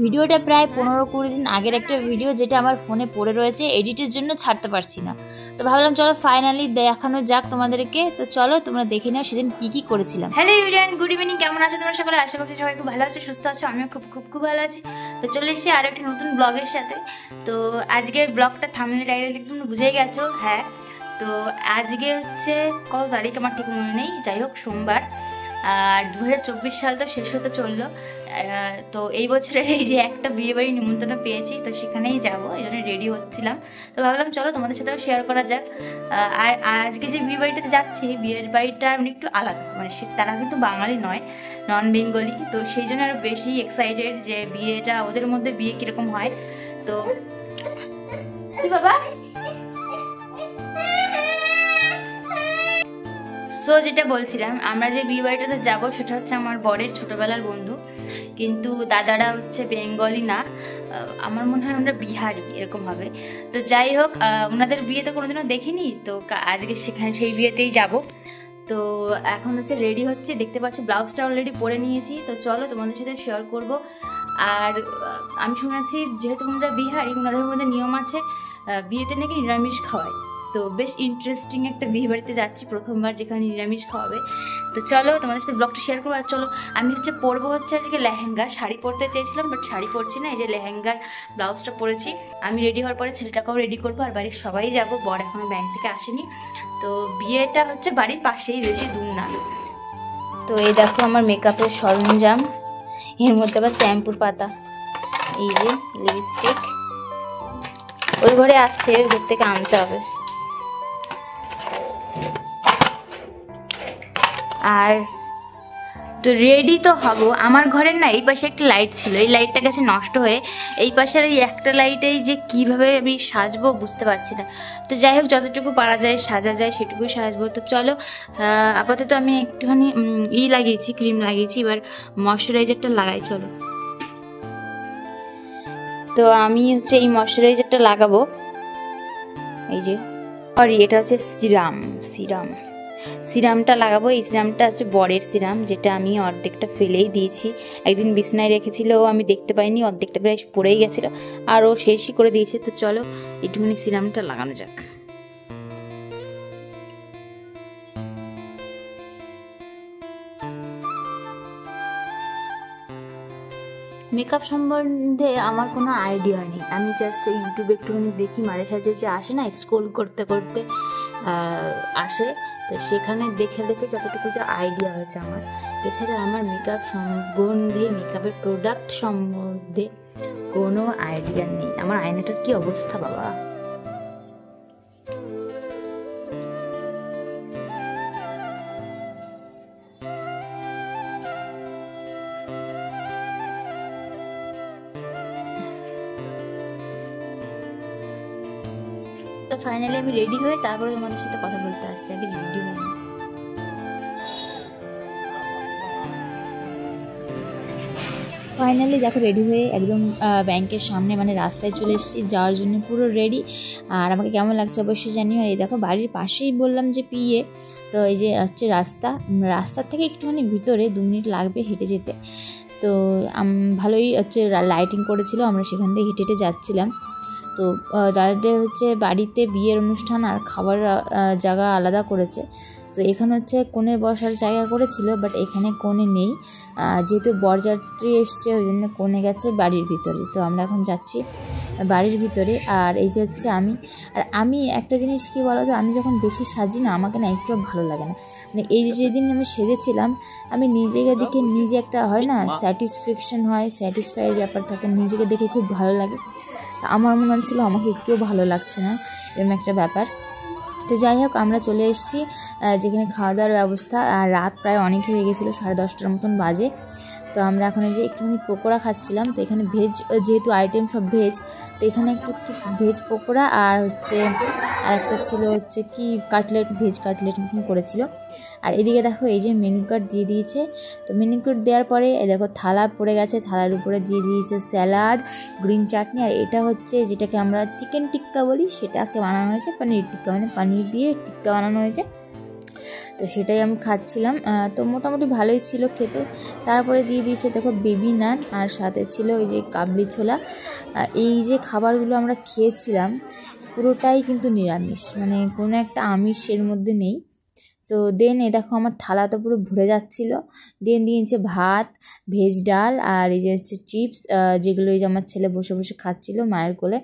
ভিডিওটা প্রায় 15-20 দিন আগের একটা ভিডিও, যেটা আমার ফোনে পড়ে রয়েছে, এডিটের জন্য ছাড়তে পারছি না। তো ভাবলাম চলো ফাইনালি দেখানো যাক তোমাদেরকে। তো চলো তোমরা দেখে নাও সেদিন কি কি করেছিলাম। Hello everyone, good evening. কেমন আছো তোমরা সকলে? আশা করছি সবাই খুব ভালো আছো, সুস্থ আছো। আমিও খুব খুব খুব ভালো আছি। তো চলে এসেছি আর একটি নতুন ব্লগের সাথে। তো আজকের ব্লগটা থাম্বনেল টাইটেল দেখে তোমরা বুঝেই গেছো। হ্যাঁ, তো আজকে হচ্ছে কত তারিখ আমার ঠিক মনে নেই, যাই হোক সোমবার। আর 2024 সাল তো শেষ হতে চললো। তো এই বছরের এই যে একটা বিয়েবাড়ির নিমন্ত্রণ পেয়েছি, তো সেখানেই যাবো, এই জন্য রেডি হচ্ছিলাম। তো ভাবলাম চলো তোমাদের সাথেও শেয়ার করা যাক। আর আজকে যে বিয়ে বাড়িটাতে যাচ্ছি, বিয়ের বাড়িটা একটু আলাদা, মানে তারা কিন্তু বাঙালি নয়, নন বেঙ্গলি। তো সেই জন্য আরও বেশি এক্সাইটেড যে বিয়েটা, ওদের মধ্যে বিয়ে কীরকম হয়। তো কি বাবা, সো যেটা বলছিলাম, আমরা যে বিয়ে বাড়িটাতে যাবো সেটা হচ্ছে আমার বরের ছোটবেলার বন্ধু, কিন্তু দাদারা হচ্ছে বেঙ্গলি না, আমার মনে হয় আমরা বিহারি এরকম হবে। তো যাই হোক, ওনাদের বিয়ে তো কোনোদিনও দেখিনি, তো আজকে সেখানে সেই বিয়েতেই যাব। তো এখন হচ্ছে রেডি হচ্ছে, দেখতে পাচ্ছ ব্লাউজটা অলরেডি পরে নিয়েছি। তো চলো তোমাদের সাথে শেয়ার করব। আর আমি শুনেছি যেহেতু ওনারা বিহারি, ওনাদের মধ্যে নিয়ম আছে বিয়েতে নাকি নিরামিষ খাওয়ায়। তো বেশ ইন্টারেস্টিং একটা বিয়ে বাড়িতে যাচ্ছি, প্রথমবার যেখানে নিরামিষ খাওয়াবে। তো চলো তোমাদের সাথে ব্লগটা শেয়ার করবো। আর চলো, আমি হচ্ছে পরবো হচ্ছে আজকে লেহেঙ্গা, শাড়ি পরতে চেয়েছিলাম বাট শাড়ি পরছি না, এই যে লেহেঙ্গার ব্লাউজটা পরেছি। আমি রেডি হওয়ার পরে ছেলেটাকেও রেডি করবো, আর বাড়ির সবাই যাবো। বর এখনো ব্যাংক থেকে আসেনি। তো বিয়েটা হচ্ছে বাড়ির পাশেই, বেশি দূর না। তো এই দেখো আমার মেকআপের সরঞ্জাম, এর মধ্যে আবার শ্যাম্পুর পাতা, এই যে লিপস্টিক ওই ঘরে আছে, ওই ঘর থেকে আনতে হবে। আর তো রেডি তো হব। আমার ঘরের না এই পাশে একটা লাইট ছিল, এই লাইটটা গেছে নষ্ট হয়ে। এই পাশের এই একটা লাইটেই যে কিভাবে আমি সাজবো বুঝতে পারছি না। তো যাই হোক, যতটুকু পারা যায় সাজা যায় সেটুকুই সাজবো। তো চলো, আপাতত আমি একটুখানি লাগিয়েছি, ক্রিম লাগিয়েছি, এবার ময়শ্চারাইজারটা লাগাই। চলো, তো আমি হচ্ছে এই ময়শ্চারাইজারটা লাগাবো। এই যে সরি, এটা হচ্ছে সিরামটা লাগাবো। এই সিরামটা হচ্ছে বরের সিরাম, যেটা আমি অর্ধেকটা ফেলেই দিয়েছি। একদিন বিছনায় রেখেছিল, আমি দেখতে পাইনি, অর্ধেকটা প্রায় পড়েই গেছিলো, আর ও শেষই করে দিয়েছে। তো চলো একটুখানি সিরামটা লাগানো যাক। মেকআপ সম্বন্ধে আমার কোনো আইডিয়া নেই, আমি জাস্ট ইউটিউবে একটুখানি দেখি, মাঝে সাঝে যে আসে না, স্ক্রোল করতে করতে আসে, তো সেখানে দেখে দেখে যতটুকু যে আইডিয়া হয়েছে আমার। এছাড়া আমার মেকআপ সম্বন্ধে, মেকআপের প্রোডাক্ট সম্বন্ধে কোনো আইডিয়া নেই। আমার আয়নাটার কি অবস্থা বাবা! তো ফাইনালি আমি রেডি হয়ে তারপরে তোমাদের সাথে কথা বলতে আসছি, আগে রেডি হয়ে। ফাইনালি দেখো রেডি হয়ে একদম ব্যাংকের সামনে, মানে রাস্তায় চলে এসেছি যাওয়ার জন্য, পুরো রেডি। আর আমাকে কেমন লাগছে অবশ্যই জানিও। আর এই দেখো বাড়ির পাশেই বললাম যে পিয়ে, তো এই যে হচ্ছে রাস্তার থেকে একটুখানি ভিতরে 2 মিনিট লাগবে হেঁটে যেতে। তো ভালোই হচ্ছে লাইটিং করেছিল, আমরা সেখান থেকে হেঁটে হেঁটে যাচ্ছিলাম। তো তাদের হচ্ছে বাড়িতে বিয়ের অনুষ্ঠান আর খাবার জায়গা আলাদা করেছে। তো এখানে হচ্ছে কোণে বসার জায়গা করেছিল, বাট এখানে কোণে নেই, যেহেতু বরযাত্রী এসছে ওই জন্য কোণে গেছে বাড়ির ভিতরে। তো আমরা এখন যাচ্ছি বাড়ির ভিতরে। আর এই যে হচ্ছে আমি একটা জিনিস কি বলো তো, আমি যখন বেশি সাজি না, আমাকে না একটু ভালো লাগে না। মানে এই যেদিন আমি সেজেছিলাম, আমি নিজেকে দেখে নিজে একটা হয় না স্যাটিসফ্যাকশন হয়, স্যাটিসফাইড ব্যাপার থাকে, নিজেকে দেখে খুব ভালো লাগে। আমার মনে হচ্ছিল আমাকে একটুও ভালো লাগছে না, এরকম একটা ব্যাপার। তো যাই হোক, আমরা চলে এসেছি যেখানে খাওয়া দাওয়ার ব্যবস্থা। আর রাত প্রায় অনেক হয়ে গেছিলো, 10:30টার মতন বাজে। তো আমরা এখন এই যে একটুখানি পকোড়া খাচ্ছিলাম। তো এখানে ভেজ, যেহেতু আইটেম সব ভেজ, তো এখানে একটু ভেজ পকোড়া আর হচ্ছে আর একটা ছিল হচ্ছে কি কাটলেট, ভেজ কাটলেট মতন করেছিল। আর এদিকে দেখো এই যে মেনু কার্ড দিয়ে দিয়েছে। তো মেনু কার্ড দেওয়ার পরে দেখো থালা পড়ে গেছে, থালার উপরে দিয়ে দিয়েছে স্যালাড, গ্রিন চাটনি। আর এটা হচ্ছে যেটাকে আমরা চিকেন টিক্কা বলি, সেটাকে বানানো হয়েছে পনির টিক্কা, মানে পনির দিয়ে টিক্কা বানানো হয়েছে। তো তো সেটাই আমি খাচ্ছিলাম। তো মোটামুটি ভালোই ছিল খেতে। তারপরে দিয়ে দিয়েছে দেখো বেবি নান, আর সাথে ছিল ওই যে কাবলি ছোলা। এই যে খাবারগুলো আমরা খেয়েছিলাম পুরোটাই কিন্তু নিরামিষ, মানে কোনো একটা আমিষের মধ্যে নেই। তো দেন এই দেখো আমার থালা তো পুরো ভরে যাচ্ছিলো। দেন দিয়েছে ভাত, ভেজ ডাল, আর এই যে হচ্ছে চিপস, যেগুলো এই যে আমার ছেলে বসে বসে খাচ্ছিল মায়ের কোলে।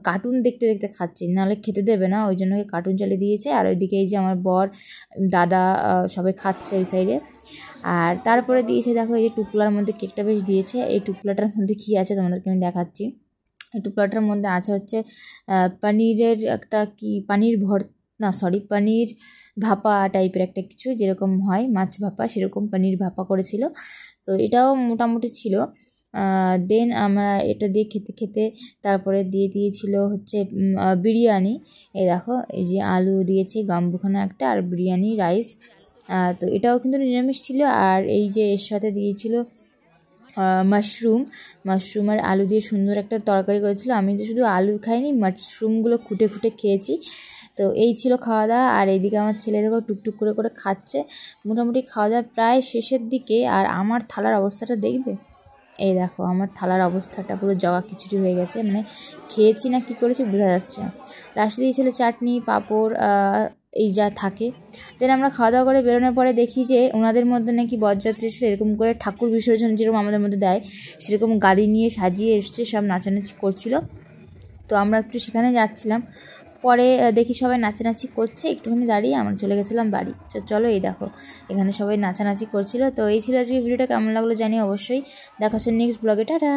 কার্টুন দেখতে দেখতে খাচ্ছি, নাহলে খেতে দেবে না, ওই জন্য কার্টুন চালিয়ে দিয়েছে। আর ওইদিকে এই যে আমার বর, দাদা, সবাই খাচ্ছে ওই সাইডে। আর তারপরে দিয়েছে দেখো এই যে টুকলার মধ্যে কেকটা বেশ দিয়েছে। এই টুকলাটার মধ্যে কী আছে তোমাদেরকে আমি দেখাচ্ছি। এই টুকলাটার মধ্যে আছে হচ্ছে পনিরের একটা কি পানির পনির ভাপা টাইপের একটা কিছু, যেরকম হয় মাছ ভাপা, সেরকম পনির ভাপা করেছিল। তো এটাও মোটামুটি ছিল। দেন আমরা এটা দিয়ে খেতে খেতে তারপরে দিয়ে দিয়েছিল হচ্ছে বিরিয়ানি। এই দেখো এই যে আলু দিয়েছে গাম্বুখানা একটা, আর বিরিয়ানি রাইস। তো এটাও কিন্তু নিরামিষ ছিল। আর এই যে এর সাথে দিয়েছিল মাশরুম আর আলু দিয়ে সুন্দর একটা তরকারি করেছিল। আমি তো শুধু আলু খাইনি, মাশরুমগুলো খুঁটে খুঁটে খেয়েছি। তো এই ছিল খাওয়া দাওয়া। আর এইদিকে আমার ছেলে দেখো টুকটুক করে করে খাচ্ছে। মোটামুটি খাওয়া দাওয়া প্রায় শেষের দিকে। আর আমার থালার অবস্থাটা দেখবে, এই দেখো আমার থালার অবস্থাটা পুরো জগা খিচুড়ি হয়ে গেছে, মানে খেয়েছি না কী করেছি বোঝা যাচ্ছে না। লাস্টে দিয়েছিল চাটনি, পাঁপড়, এই যা থাকে। দেন আমরা খাওয়া দাওয়া করে বেরোনোর পরে দেখি যে ওনাদের মধ্যে নাকি বরযাত্রী এসে এরকম করে ঠাকুর বিসর্জন যেরকম আমাদের মধ্যে দেয় সেরকম গাড়ি নিয়ে সাজিয়ে এসছে, সব নাচানাচি করছিল। তো আমরা একটু সেখানে যাচ্ছিলাম। পরে দেখি সবাই নাচানাচি করছে, একটুখানি দাঁড়িয়ে আমরা চলে গেছিলাম বাড়ি। চলো এই দেখো এখানে সবাই নাচানাচি করছিল। তো এই ছিল আজকে ভিডিওটা, কেমন লাগলো জানি অবশ্যই। দেখা হচ্ছে নেক্সট ব্লগে, টাটা।